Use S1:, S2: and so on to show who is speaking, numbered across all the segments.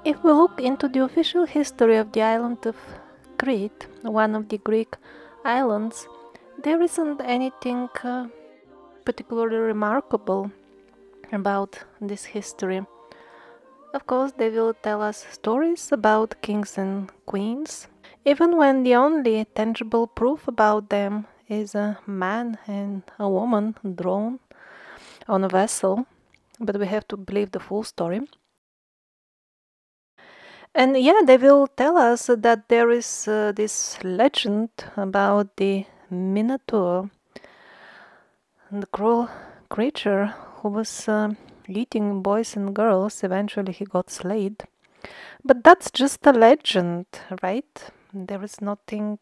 S1: If we look into the official history of the island of Crete, one of the Greek islands, there isn't anything particularly remarkable about this history. Of course, they will tell us stories about kings and queens, even when the only tangible proof about them is a man and a woman drawn on a vessel, but we have to believe the full story. And yeah, they will tell us that there is this legend about the Minotaur, the cruel creature who was eating boys and girls. Eventually, he got slayed. But that's just a legend, right? There is nothing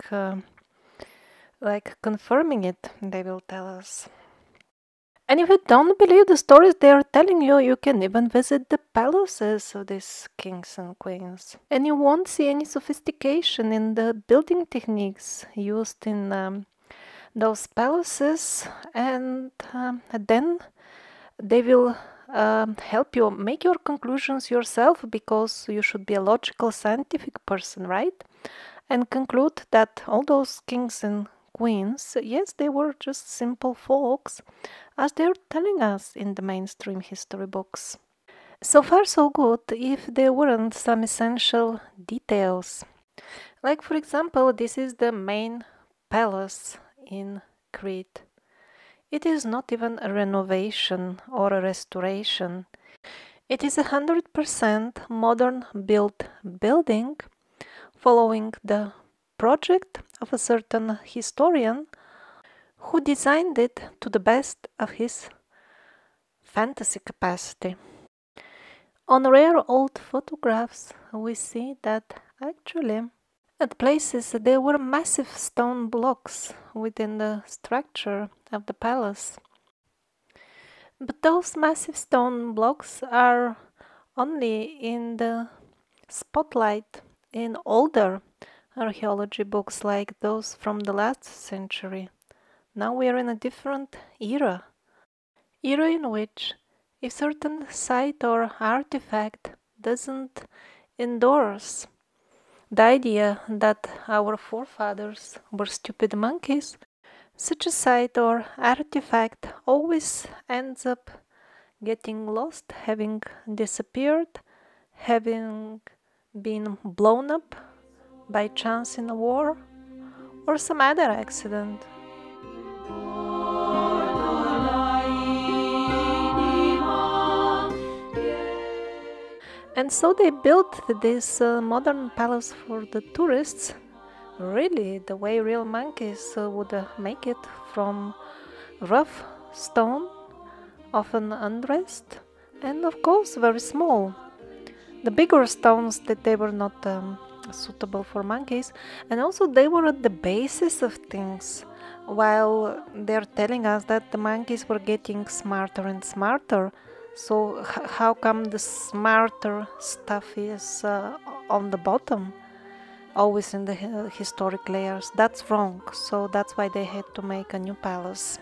S1: like confirming it, they will tell us. And if you don't believe the stories they are telling you, you can even visit the palaces of these kings and queens. And you won't see any sophistication in the building techniques used in those palaces. And then they will help you make your conclusions yourself, because you should be a logical, scientific person, right? And conclude that all those kings and queens, yes, they were just simple folks, as they're telling us in the mainstream history books. So far, so good, if there weren't some essential details. Like, for example, this is the main palace in Crete. It is not even a renovation or a restoration. It is 100% modern built building, following the project of a certain historian who designed it to the best of his fantasy capacity. On rare old photographs, we see that actually at places there were massive stone blocks within the structure of the palace. But those massive stone blocks are only in the spotlight in older archaeology books like those from the last century. Now we are in a different era in which if certain site or artifact doesn't endorse the idea that our forefathers were stupid monkeys, such a site or artifact always ends up getting lost, having disappeared, having been blown up by chance in a war or some other accident. And so they built this modern palace for the tourists, really the way real monkeys would make it, from rough stone, often undressed, and of course very small. The bigger stones that they were not suitable for monkeys, and also they were at the basis of things, while they're telling us that the monkeys were getting smarter and smarter. So how come the smarter stuff is on the bottom, always in the historic layers? That's wrong. So that's why they had to make a new palace.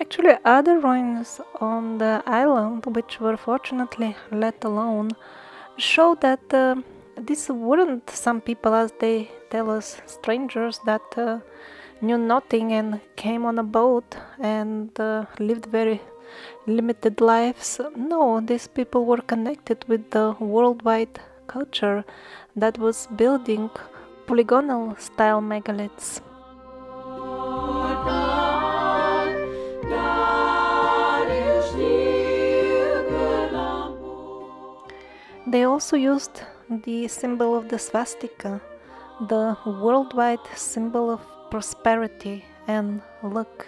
S1: Actually, other ruins on the island, which were fortunately let alone, show that these weren't some people, as they tell us, strangers that knew nothing and came on a boat and lived very limited lives. No, these people were connected with the worldwide culture that was building polygonal style megaliths. They also used the symbol of the swastika, the worldwide symbol of prosperity and luck,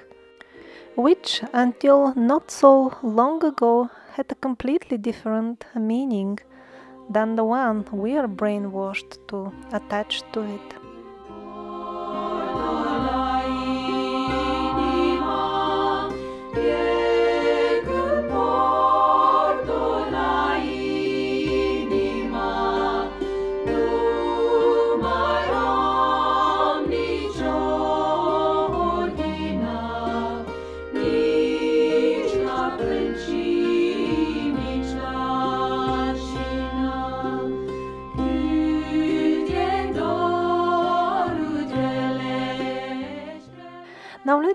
S1: which until not so long ago had a completely different meaning than the one we are brainwashed to attach to it.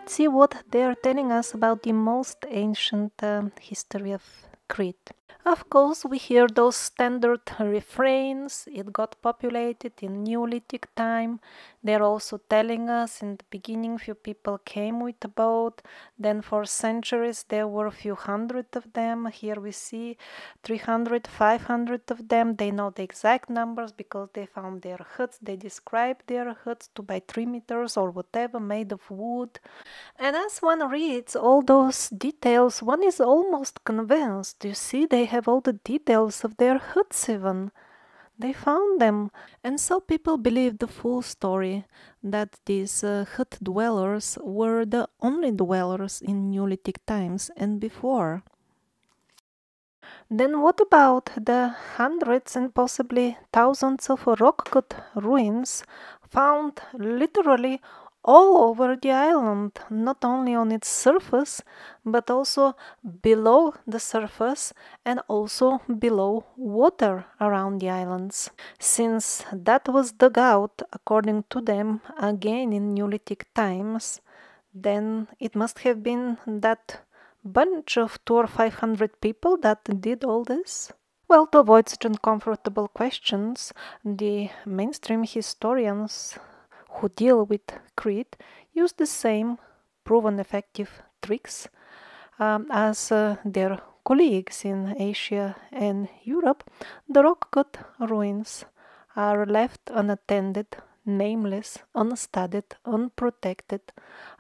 S1: let's see what they are telling us about the most ancient history of Crete. Of course, we hear those standard refrains. It got populated in Neolithic time. They're also telling us in the beginning few people came with a boat. Then for centuries there were a few hundred of them. Here we see 300, 500 of them. They know the exact numbers because they found their huts. They describe their huts 2 by 3 meters or whatever, made of wood. And as one reads all those details, one is almost convinced. You see, they have all the details of their huts even. They found them. And so people believe the full story that these hut dwellers were the only dwellers in Neolithic times and before. Then what about the hundreds and possibly thousands of rock cut ruins found literally all over the island, not only on its surface, but also below the surface and also below water around the islands. Since that was dug out, according to them, again in Neolithic times, then it must have been that bunch of 200 or 500 people that did all this? Well, to avoid such uncomfortable questions, the mainstream historians who deal with Crete use the same proven effective tricks as their colleagues in Asia and Europe. The rock-cut ruins are left unattended, nameless, unstudied, unprotected,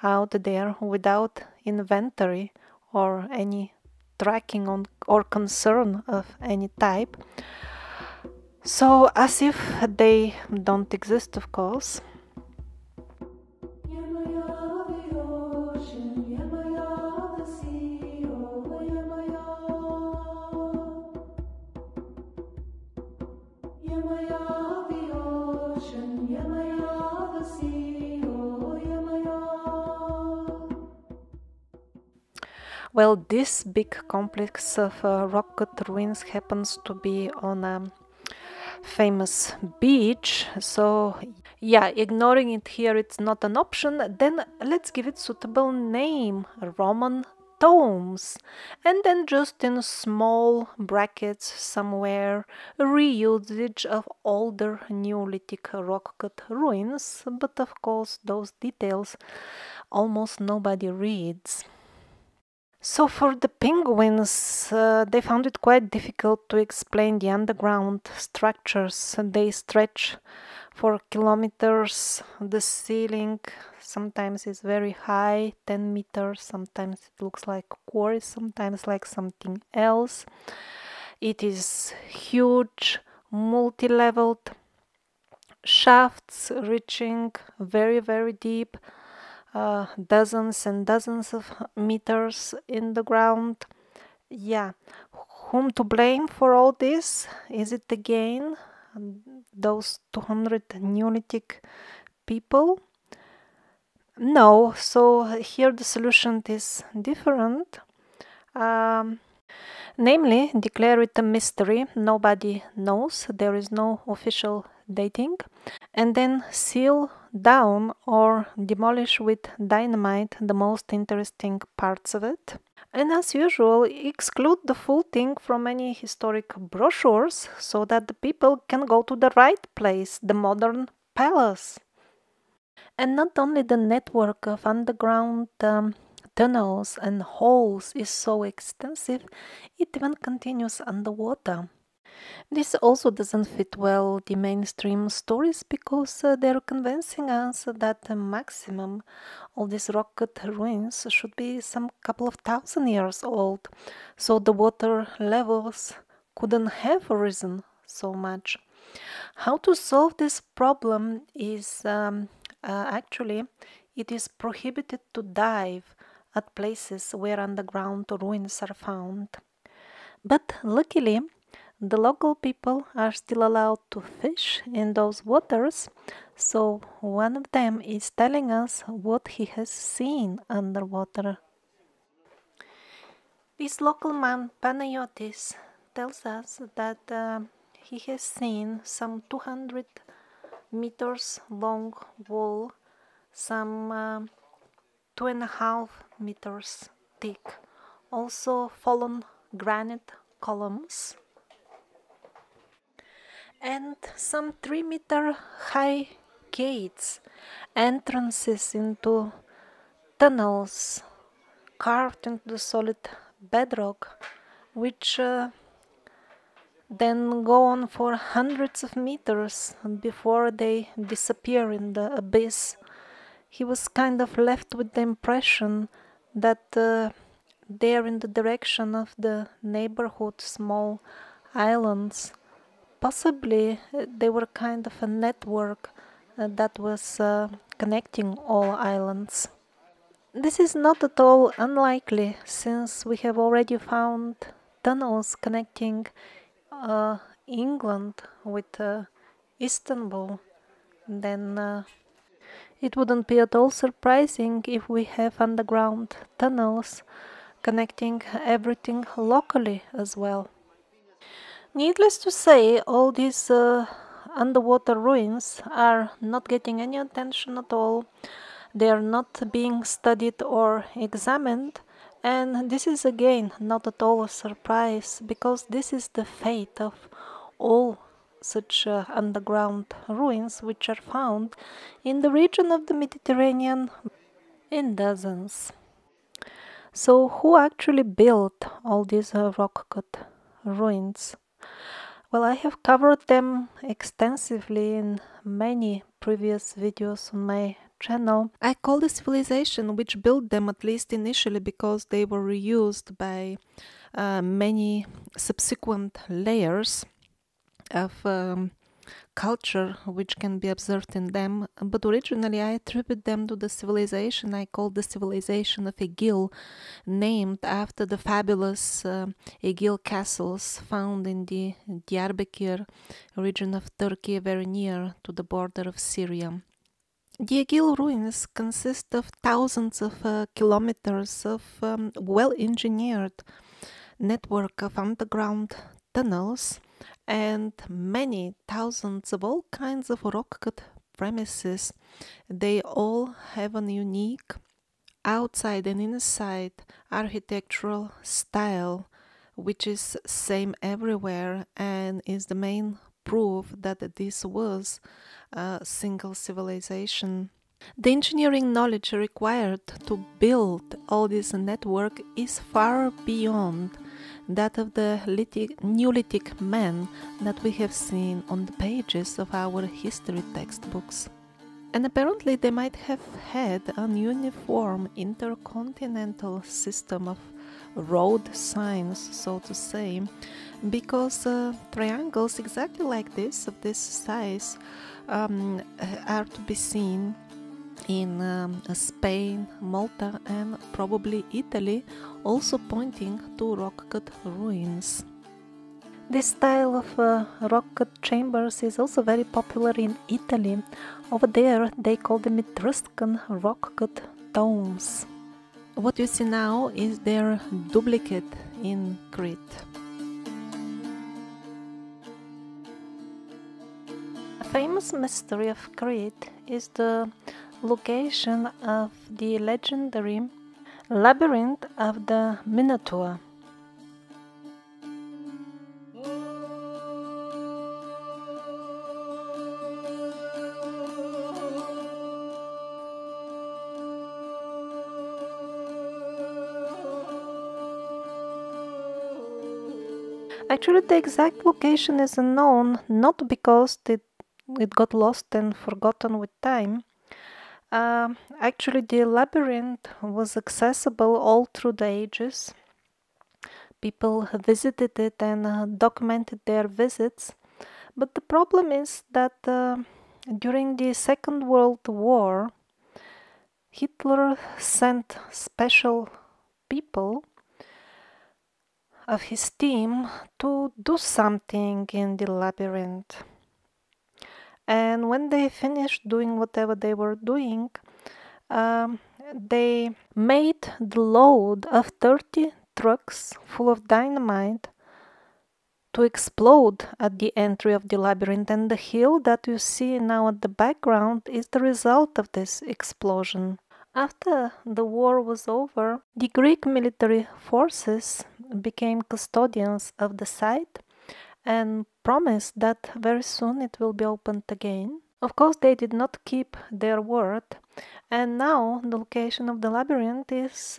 S1: out there without inventory or any tracking on or concern of any type. So as if they don't exist, of course. Well, this big complex of rock-cut ruins happens to be on a famous beach, so yeah, ignoring it here it's not an option. Then let's give it suitable name, Roman tombs, and then just in small brackets somewhere reusage of older Neolithic rock-cut ruins, but of course those details almost nobody reads. So for the penguins, they found it quite difficult to explain the underground structures. They stretch for kilometers. The ceiling sometimes is very high, 10 meters. Sometimes it looks like quartz, sometimes like something else. It is huge, multi-leveled shafts reaching very, very deep. Dozens and dozens of meters in the ground. Yeah, whom to blame for all this? Is it again those 200 Neolithic people? No, so here the solution is different. Namely, declare it a mystery, nobody knows, there is no official dating, and then seal down or demolish with dynamite the most interesting parts of it. And as usual, exclude the full thing from any historic brochures so that the people can go to the right place, the modern palace. And not only the network of underground tunnels and holes is so extensive, it even continues underwater. This also doesn't fit well the mainstream stories because they're convincing us that the maximum of these rock-cut ruins should be some couple of thousand years old, so the water levels couldn't have risen so much. How to solve this problem is actually it is prohibited to dive at places where underground ruins are found. But luckily, the local people are still allowed to fish in those waters, so one of them is telling us what he has seen underwater. This local man, Panayotis, tells us that he has seen some 200 meters long wall, some 2.5 meters thick, also fallen granite columns, and some 3-meter high gates, entrances into tunnels carved into the solid bedrock, which then go on for hundreds of meters before they disappear in the abyss. He was kind of left with the impression that they're in the direction of the neighborhood small islands. Possibly they were kind of a network that was connecting all islands. This is not at all unlikely, since we have already found tunnels connecting England with Istanbul. Then it wouldn't be at all surprising if we have underground tunnels connecting everything locally as well. Needless to say, all these underwater ruins are not getting any attention at all. They are not being studied or examined, and this is again not at all a surprise, because this is the fate of all such underground ruins which are found in the region of the Mediterranean in dozens. So who actually built all these rock-cut ruins? Well, I have covered them extensively in many previous videos on my channel. I call the civilization which built them, at least initially, because they were reused by many subsequent layers of culture which can be observed in them, but originally I attribute them to the civilization I call the civilization of Egil, named after the fabulous Egil castles found in the Diyarbakir region of Turkey, very near to the border of Syria. The Egil ruins consist of thousands of kilometers of well-engineered network of underground tunnels and many thousands of all kinds of rock-cut premises. They all have a unique outside and inside architectural style, which is same everywhere and is the main proof that this was a single civilization. The engineering knowledge required to build all this network is far beyond that of the Neolithic men that we have seen on the pages of our history textbooks. And apparently they might have had an uniform intercontinental system of road signs, so to say, because triangles exactly like this, of this size, are to be seen in Spain, Malta, and probably Italy, also pointing to rock-cut ruins. This style of rock-cut chambers is also very popular in Italy. Over there they call them Etruscan rock-cut domes. What you see now is their duplicate in Crete. A famous mystery of Crete is the location of the legendary labyrinth of the Minotaur. Actually, the exact location is unknown, not because it got lost and forgotten with time. Actually, the labyrinth was accessible all through the ages. People visited it and documented their visits. But the problem is that during the Second World War, Hitler sent special people of his team to do something in the labyrinth. And when they finished doing whatever they were doing, they made the load of 30 trucks full of dynamite to explode at the entry of the labyrinth. And the hill that you see now at the background is the result of this explosion. After the war was over, the Greek military forces became custodians of the site and promised that very soon it will be opened again. Of course, they did not keep their word, and now the location of the labyrinth is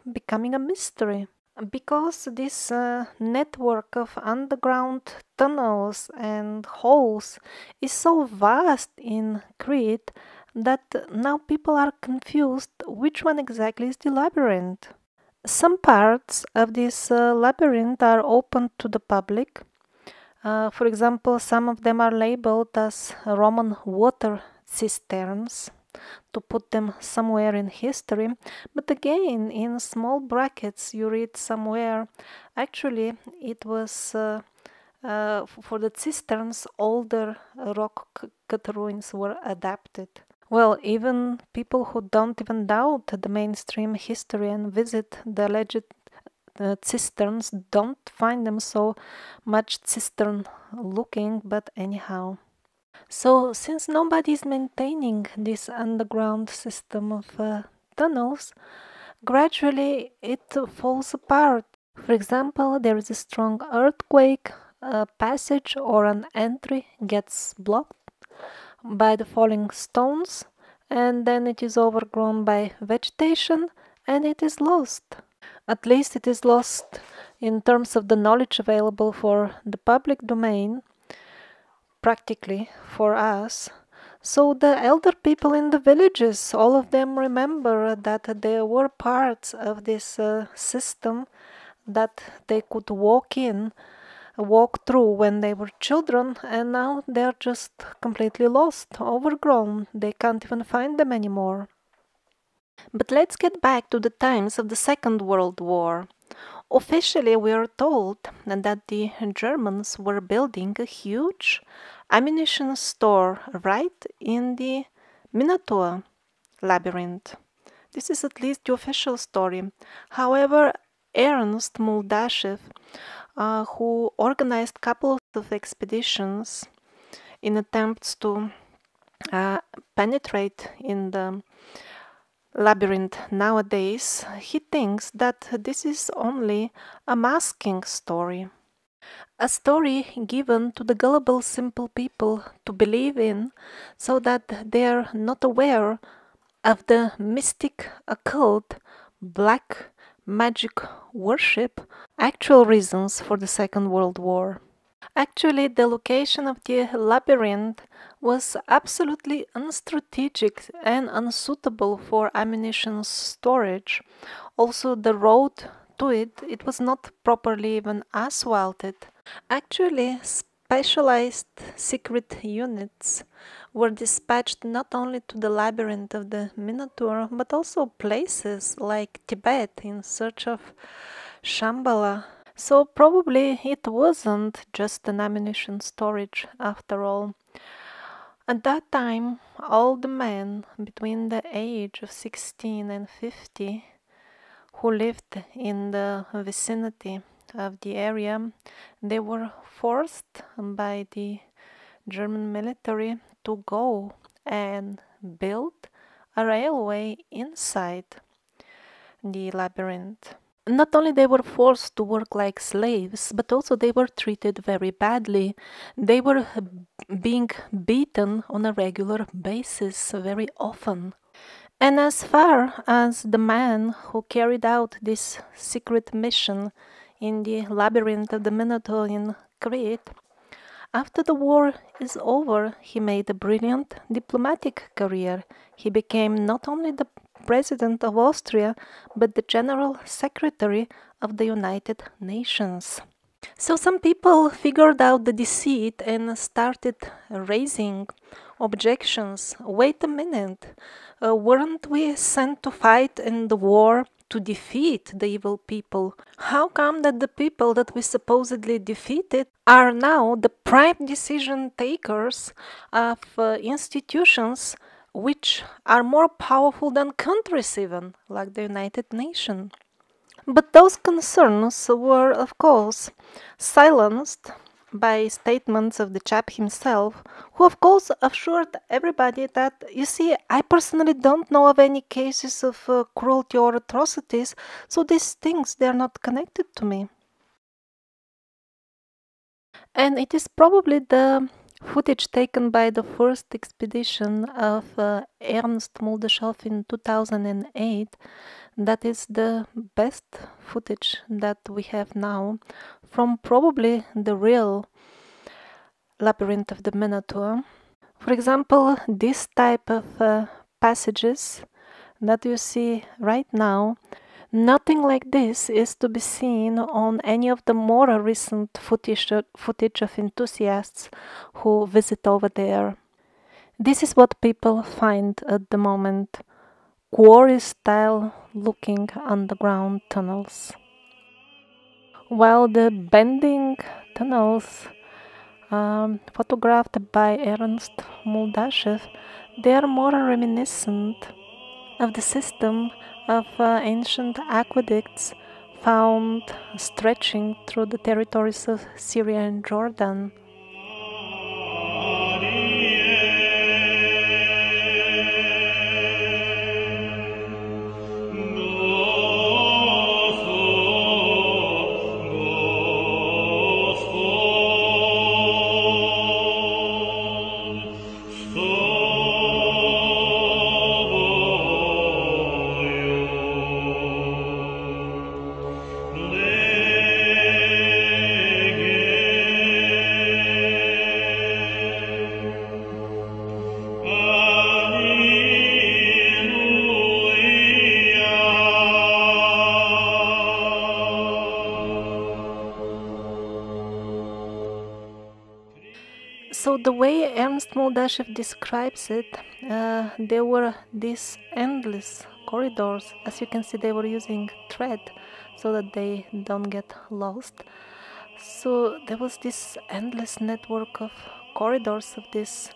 S1: becoming a mystery. Because this network of underground tunnels and holes is so vast in Crete that now people are confused which one exactly is the labyrinth. Some parts of this labyrinth are open to the public. For example, some of them are labeled as Roman water cisterns to put them somewhere in history. But again, in small brackets, you read somewhere actually it was for the cisterns, older rock cut ruins were adapted. Well, even people who don't even doubt the mainstream history and visit the alleged cisterns don't find them so much cistern looking, but anyhow. So, since nobody is maintaining this underground system of tunnels, gradually it falls apart. For example, there is a strong earthquake, a passage or an entry gets blocked by the falling stones, and then it is overgrown by vegetation and it is lost. At least it is lost in terms of the knowledge available for the public domain, practically for us. So the elder people in the villages, all of them remember that there were parts of this system that they could walk through when they were children, and now they're just completely lost, overgrown. They can't even find them anymore. But let's get back to the times of the Second World War. Officially, we are told that the Germans were building a huge ammunition store right in the Minotaur labyrinth. This is at least the official story. However, Ernst Muldashev, who organized a couple of expeditions in attempts to penetrate in the labyrinth nowadays, he thinks that this is only a masking story. A story given to the gullible simple people to believe in so that they are not aware of the mystic, occult, black magic worship, actual reasons for the Second World War. Actually, the location of the labyrinth was absolutely unstrategic and unsuitable for ammunition storage. Also, the road to it was not properly even asphalted. Actually, specialized secret units were dispatched not only to the labyrinth of the Minotaur, but also places like Tibet in search of Shambhala. So probably it wasn't just an ammunition storage after all. At that time, all the men between the age of 16 and 50 who lived in the vicinity of the area, they were forced by the German military to go and build a railway inside the labyrinth. Not only they were forced to work like slaves, but also they were treated very badly. They were being beaten on a regular basis very often. And as far as the man who carried out this secret mission in the labyrinth of the Minotaur in Crete, after the war is over, he made a brilliant diplomatic career. He became not only the President of Austria, but the General Secretary of the United Nations. So some people figured out the deceit and started raising objections. Wait a minute, weren't we sent to fight in the war to defeat the evil people? How come that the people that we supposedly defeated are now the prime decision takers of institutions which are more powerful than countries even, like the United Nations? But those concerns were, of course, silenced by statements of the chap himself, who of course assured everybody that, you see, I personally don't know of any cases of cruelty or atrocities, so these things, they're not connected to me. And it is probably the footage taken by the first expedition of Ernst Muldeshov in 2008 that is the best footage that we have now from probably the real labyrinth of the Minotaur. For example, this type of passages that you see right now, nothing like this is to be seen on any of the more recent footage of enthusiasts who visit over there. This is what people find at the moment: quarry-style looking underground tunnels. While the bending tunnels photographed by Ernst Muldashev, they are more reminiscent of the system of ancient aqueducts found stretching through the territories of Syria and Jordan. So the way Ernst Muldashev describes it, there were these endless corridors. As you can see, they were using thread so that they don't get lost. So there was this endless network of corridors of this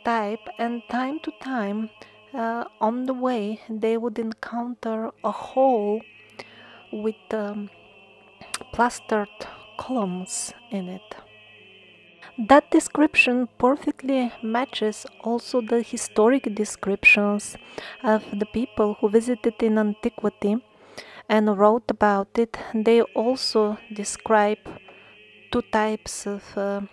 S1: type, and time to time, on the way, they would encounter a hole with plastered columns in it. That description perfectly matches also the historic descriptions of the people who visited in antiquity and wrote about it. They also describe two types of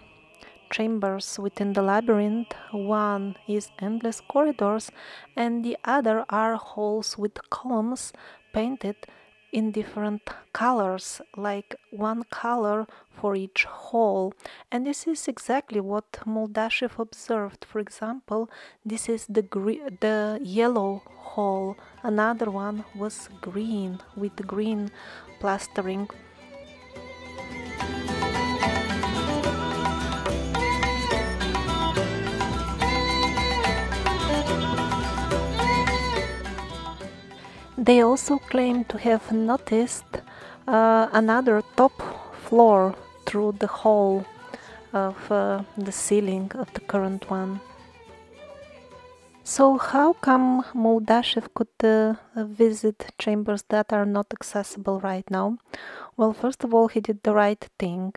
S1: chambers within the labyrinth. One is endless corridors, and the other are halls with columns painted in different colors, like one color for each hall. And this is exactly what Muldashev observed. For example, this is the yellow hall. Another one was green with green plastering. They also claim to have noticed another top floor through the hole of the ceiling of the current one. So how come Muldashev could visit chambers that are not accessible right now? Well, first of all, he did the right thing.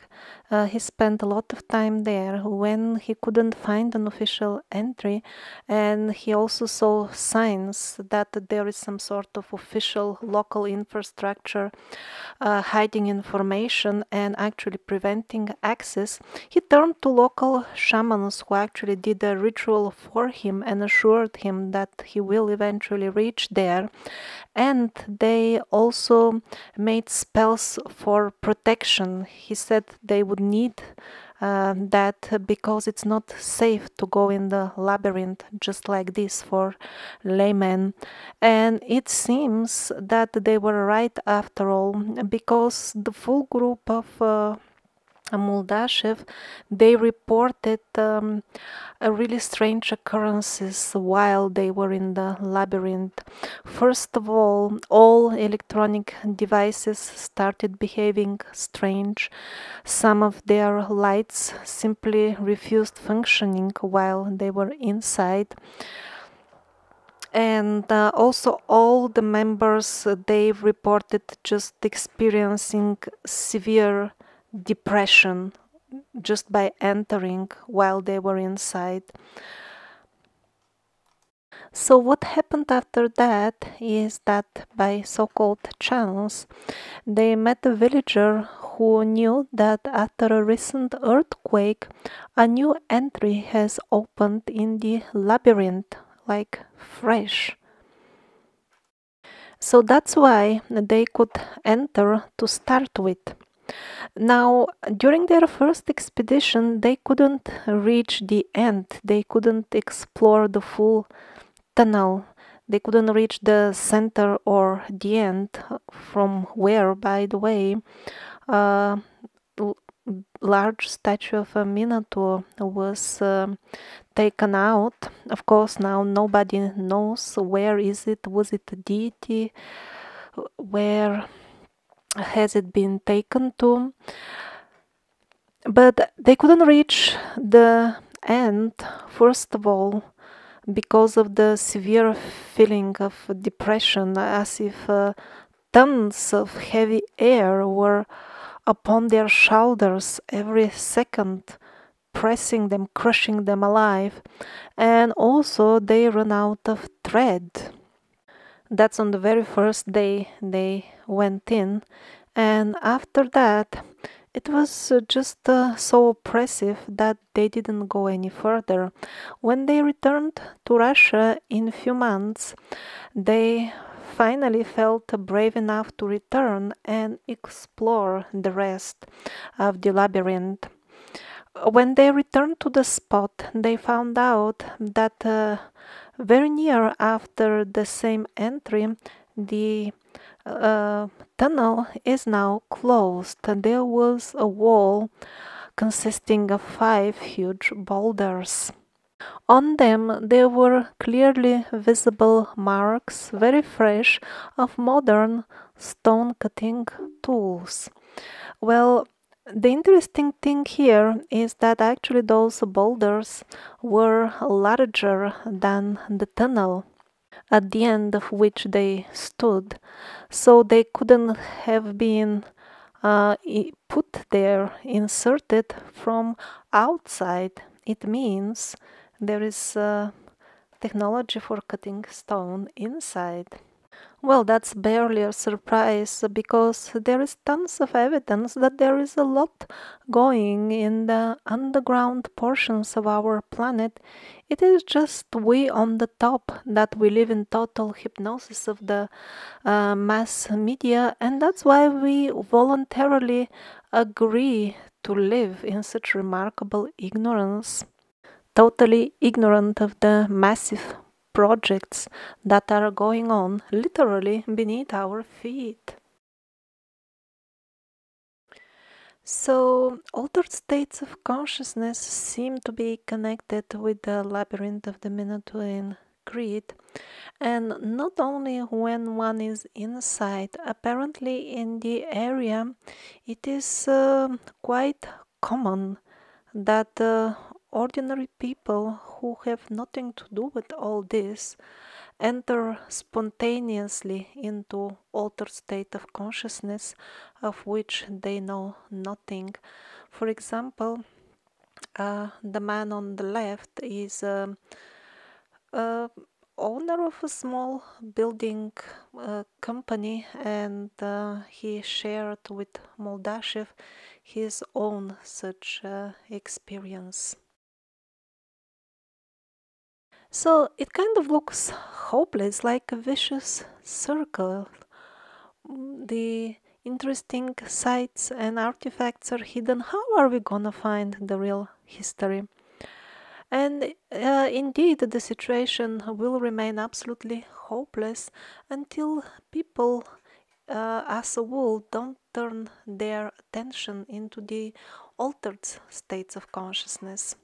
S1: He spent a lot of time there when he couldn't find an official entry, and he also saw signs that there is some sort of official local infrastructure hiding information and actually preventing access. He turned to local shamans who actually did a ritual for him and assured him that he will eventually reach there. And they also made spells for protection. He said they would need that because it's not safe to go in the labyrinth just like this for laymen. And it seems that they were right after all, because the full group of Muldashev, they reported really strange occurrences while they were in the labyrinth. First of all electronic devices started behaving strange. Some of their lights simply refused functioning while they were inside. And also all the members, they reported just experiencing severe depression just by entering while they were inside. So what happened after that is that by so-called chance, they met a villager who knew that after a recent earthquake, a new entry has opened in the labyrinth, like fresh. So that's why they could enter to start with. Now, during their first expedition, they couldn't reach the end, they couldn't explore the full tunnel. They couldn't reach the center or the end, from where, by the way, a large statue of a Minotaur was taken out. Of course, now nobody knows where is it. Was it a deity? Where has it been taken to? But they couldn't reach the end, first of all, because of the severe feeling of depression, as if tons of heavy air were upon their shoulders every second, pressing them, crushing them alive. And also they ran out of thread. That's on the very first day they went in, and after that it was just so oppressive that they didn't go any further. When they returned to Russia in a few months, they finally felt brave enough to return and explore the rest of the labyrinth. When they returned to the spot, they found out that very near after the same entry, the tunnel is now closed. There was a wall consisting of 5 huge boulders. On them there were clearly visible marks, very fresh, of modern stone cutting tools. Well, the interesting thing here is that actually those boulders were larger than the tunnel at the end of which they stood, so they couldn't have been put there, inserted from outside. It means there is technology for cutting stone inside. Well, that's barely a surprise because there is tons of evidence that there is a lot going in the underground portions of our planet. It is just we on the top that we live in total hypnosis of the mass media, and that's why we voluntarily agree to live in such remarkable ignorance, totally ignorant of the massive projects that are going on literally beneath our feet. So, altered states of consciousness seem to be connected with the labyrinth of the Minotaur in Crete, and not only when one is inside. Apparently, in the area, it is quite common that ordinary people who have nothing to do with all this enter spontaneously into altered state of consciousness of which they know nothing. For example, the man on the left is owner of a small building company, and he shared with Moldashev his own such experience. So it kind of looks hopeless, like a vicious circle. The interesting sites and artifacts are hidden. How are we gonna find the real history? And indeed, the situation will remain absolutely hopeless until people as a whole don't turn their attention into the altered states of consciousness.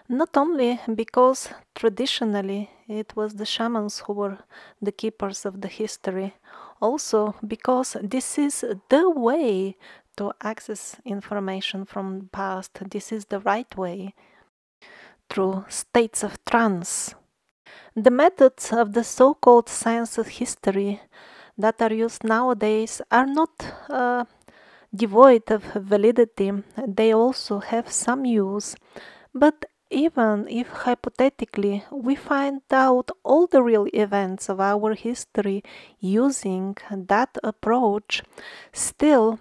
S1: Not only because traditionally it was the shamans who were the keepers of the history, also because this is the way to access information from the past. This is the right way, through states of trance. The methods of the so-called science of history that are used nowadays are not devoid of validity, they also have some use. But even if hypothetically we find out all the real events of our history using that approach, still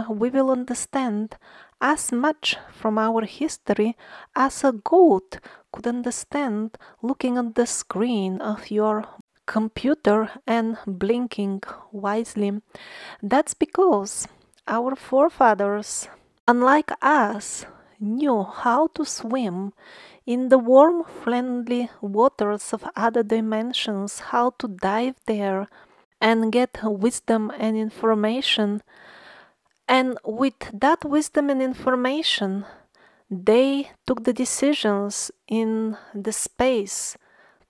S1: we will understand as much from our history as a goat could understand looking at the screen of your computer and blinking wisely. That's because our forefathers, unlike us, knew how to swim in the warm, friendly waters of other dimensions, how to dive there and get wisdom and information. And with that wisdom and information, they took the decisions in the space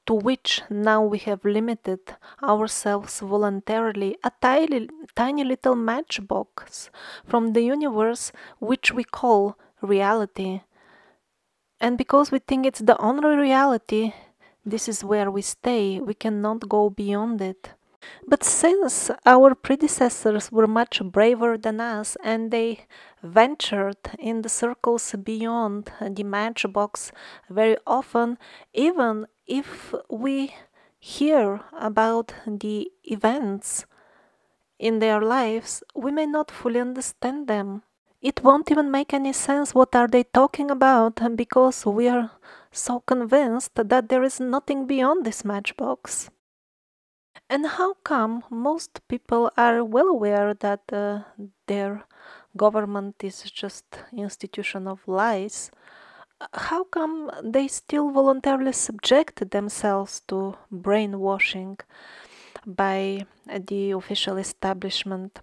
S1: to which now we have limited ourselves voluntarily, a tiny little matchbox from the universe which we call reality. And because we think it's the only reality, this is where we stay, we cannot go beyond it. But since our predecessors were much braver than us and they ventured in the circles beyond the matchbox very often, even if we hear about the events in their lives, we may not fully understand them. It won't even make any sense what are they talking about because we are so convinced that there is nothing beyond this matchbox. And how come most people are well aware that their government is just institution of lies? How come they still voluntarily subject themselves to brainwashing by the official establishment?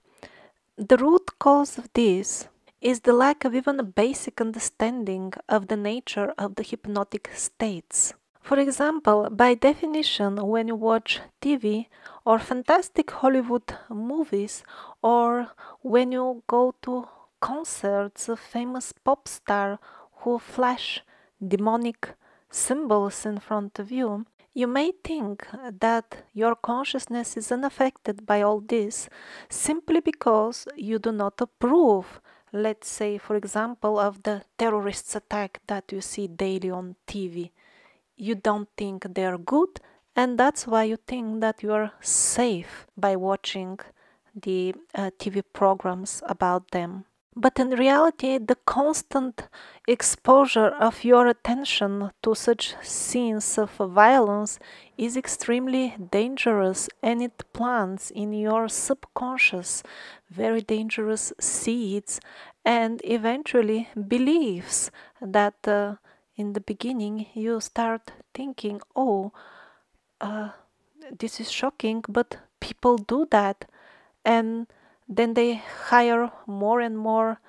S1: The root cause of this is the lack of even a basic understanding of the nature of the hypnotic states. For example, by definition, when you watch TV or fantastic Hollywood movies, or when you go to concerts of famous pop stars who flash demonic symbols in front of you, you may think that your consciousness is unaffected by all this simply because you do not approve, let's say, for example, of the terrorist attack that you see daily on TV. You don't think they're good, and that's why you think that you're safe by watching the TV programs about them. But in reality, the constant exposure of your attention to such scenes of violence is extremely dangerous, and it plants in your subconscious very dangerous seeds and eventually beliefs that in the beginning you start thinking, oh, this is shocking, but people do that. And then they hire more and more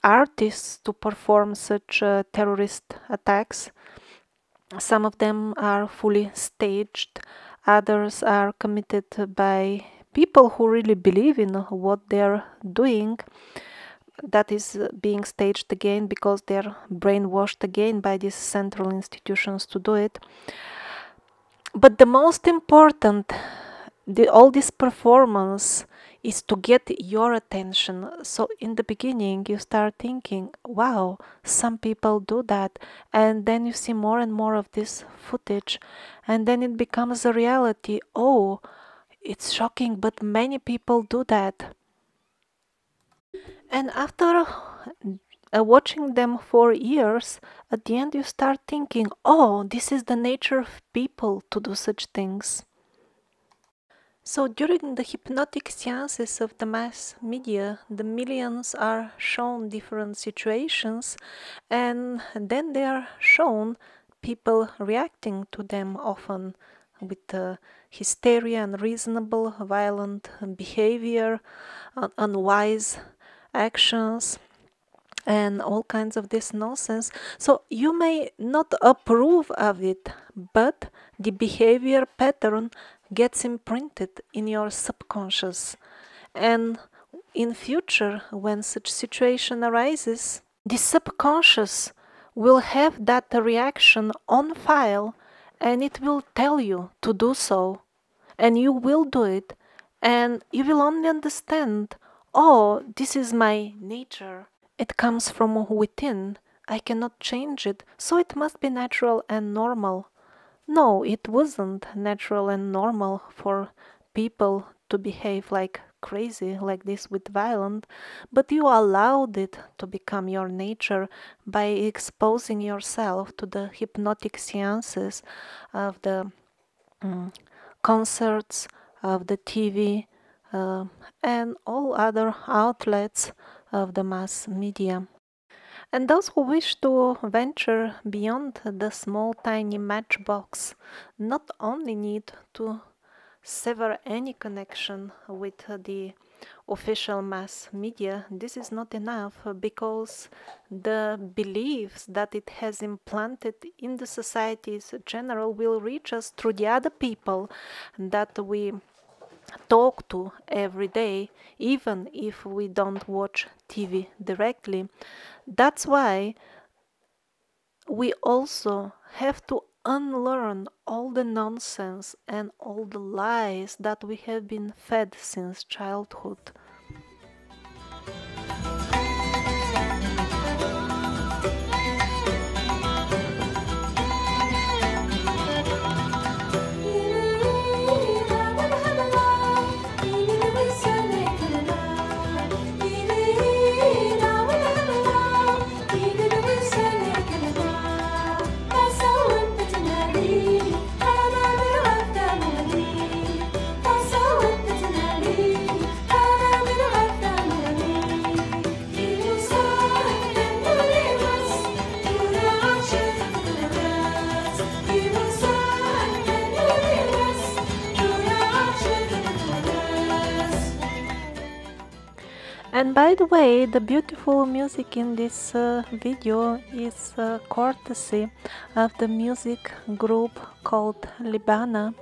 S1: artists to perform such terrorist attacks. Some of them are fully staged, others are committed by people who really believe in what they're doing. That is being staged again because they're brainwashed again by these central institutions to do it. But the most important, all this performance is to get your attention. So in the beginning you start thinking, wow, some people do that, and then you see more and more of this footage, and then it becomes a reality. Oh, it's shocking, but many people do that. And after watching them for years, at the end you start thinking, oh, this is the nature of people to do such things. So during the hypnotic seances of the mass media, the millions are shown different situations, and then they are shown people reacting to them, often with hysteria, unreasonable, violent behavior, unwise actions, and all kinds of this nonsense. So you may not approve of it, but the behavior pattern gets imprinted in your subconscious, and in future when such situation arises, the subconscious will have that reaction on file, and it will tell you to do so, and you will do it, and you will only understand, "Oh, this is my nature. It comes from within. I cannot change it, so it must be natural and normal." No, it wasn't natural and normal for people to behave like crazy, like this with violence, but you allowed it to become your nature by exposing yourself to the hypnotic seances of the concerts, of the TV, and all other outlets of the mass media. And those who wish to venture beyond the small tiny matchbox not only need to sever any connection with the official mass media, this is not enough because the beliefs that it has implanted in the societies general will reach us through the other people that we talk to every day, even if we don't watch TV directly. That's why we also have to unlearn all the nonsense and all the lies that we have been fed since childhood. And by the way, the beautiful music in this video is courtesy of the music group called Libana.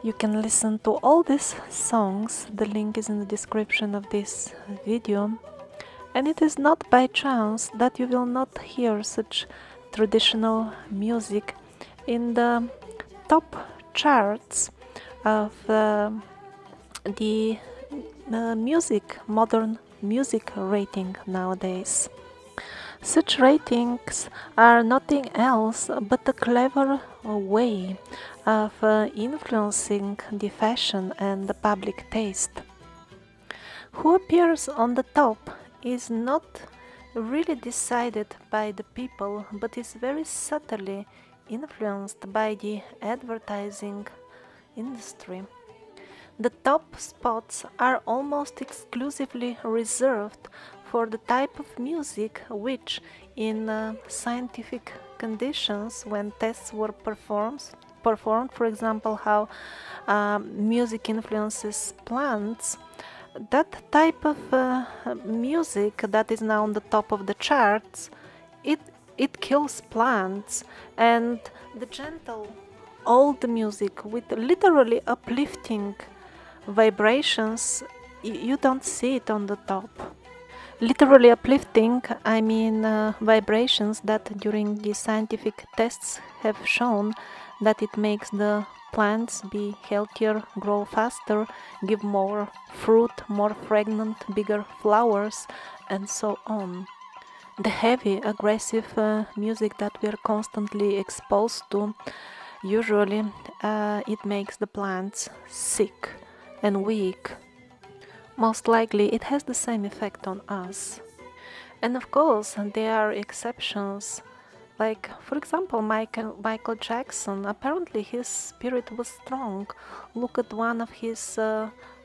S1: You can listen to all these songs, the link is in the description of this video. And it is not by chance that you will not hear such traditional music in the top charts of the modern music rating nowadays. Such ratings are nothing else but a clever way of influencing the fashion and the public taste. Who appears on the top is not really decided by the people, but is very subtly influenced by the advertising industry. The top spots are almost exclusively reserved for the type of music which, in scientific conditions, when tests were performed, for example, how music influences plants, that type of music that is now on the top of the charts, it kills plants, and the gentle old music with literally uplifting vibrations, you don't see it on the top. Literally uplifting, I mean vibrations that during the scientific tests have shown that it makes the plants be healthier, grow faster, give more fruit, more fragrant, bigger flowers, and so on. The heavy, aggressive music that we are constantly exposed to, usually it makes the plants sick and weak. Most likely it has the same effect on us. And of course there are exceptions, like for example Michael Jackson. Apparently his spirit was strong. Look at one of his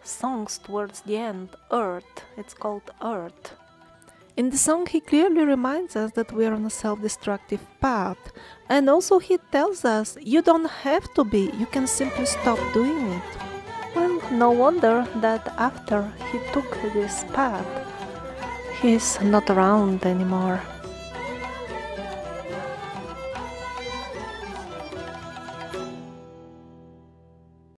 S1: songs towards the end, Earth. It's called Earth. In the song he clearly reminds us that we are on a self-destructive path, and also he tells us you don't have to be, you can simply stop doing it. Well, no wonder that after he took this path, he's not around anymore.